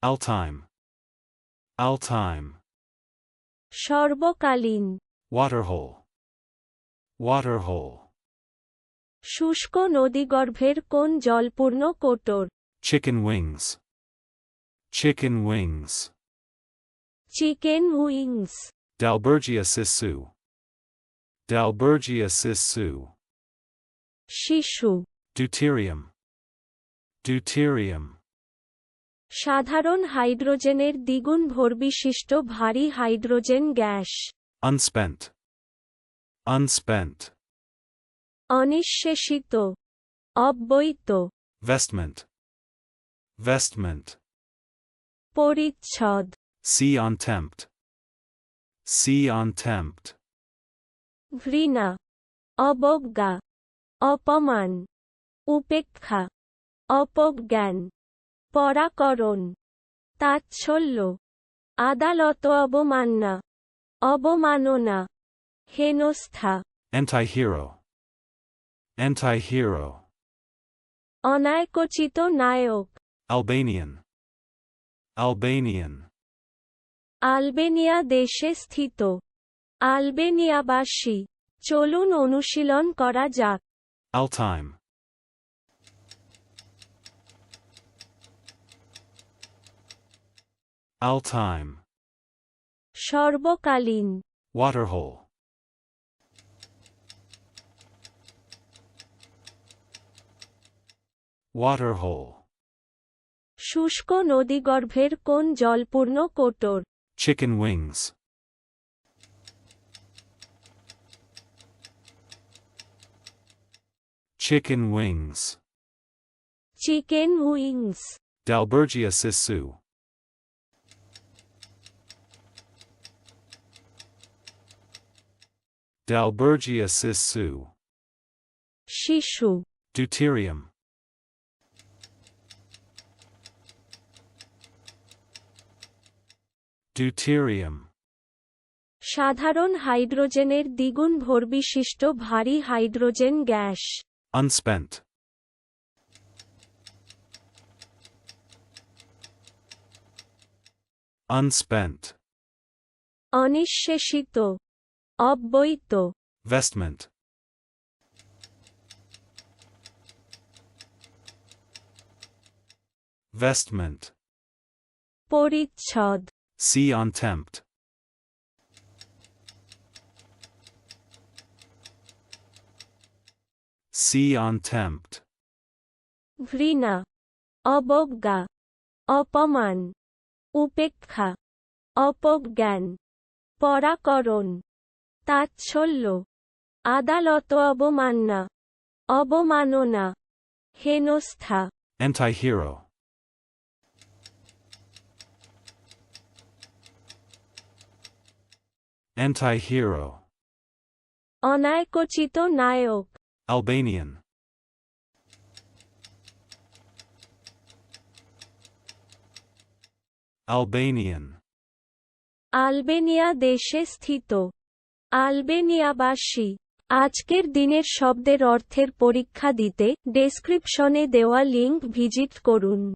Alltime. Alltime. সর্বকালীন, Waterhole. Waterhole. শুষ্ক নদীগর্ভের কোন জলপূর্ণ কোটর? Chicken wings. Chicken wings. Chicken wings, Dalbergia sisu. Dalbergia sisu. শিশু, Deuterium. Deuterium. সাধারণ হাইড্রোজেনের দ্বিগুণ ভরবিশিষ্ট ভারী hydrogen gas. Unspent. Unspent. অনিঃশেষিত, অব্যয়িত, Vestment. Vestment. পরিচ্ছদ, See on tempt. See on tempt. ঘৃণা, অবজ্ঞা, অপমান, উপেক্ষা, অপজ্ঞান, পরাকরণ, তাচ্ছল্য, আদালত অবমাননা, অবমাননা, হেনস্থা, Antihero. Antihero. অনায়কোচিত নায়ক। Albanian. Albanian. আলবেনিয়া দেশে স্থিত। আলবেনিয়াবাসী। চলুন অনুশীলন করা যাক। Alltime. Alltime. সর্বকালীন, Waterhole. Waterhole. শুষ্ক নদীগর্ভের কোন জলপূর্ণ কোটর? Chicken wings. Chicken wings. Chicken wings, Dalbergia sisu. Dalbergia sisu. শিশু, Deuterium. Deuterium. সাধারণ হাইড্রোজেনের দ্বিগুণ ভরবিশিষ্ট ভারী hydrogen gas. Unspent. Unspent. অনিঃশেষিত, অব্যয়িত, Vestment. Vestment. পরিচ্ছদ, See on tempt. See on tempt. ঘৃণা, অবজ্ঞা, অপমান, উপেক্ষা, অপজ্ঞান, পরাকরণ, তাচ্ছল্য, আদালত অবমাননা, অবমাননা, হেনস্থা, Antihero. Antihero. অনায়কোচিত নায়ক। Albanian. Albanian. আলবেনিয়া দেশে স্থিত। আলবেনিয়াবাসী। আজকের দিনের শব্দের অর্থের পরীক্ষা দিতে ডেসক্রিপশনে দেওয়া লিংক ভিজিট করুন।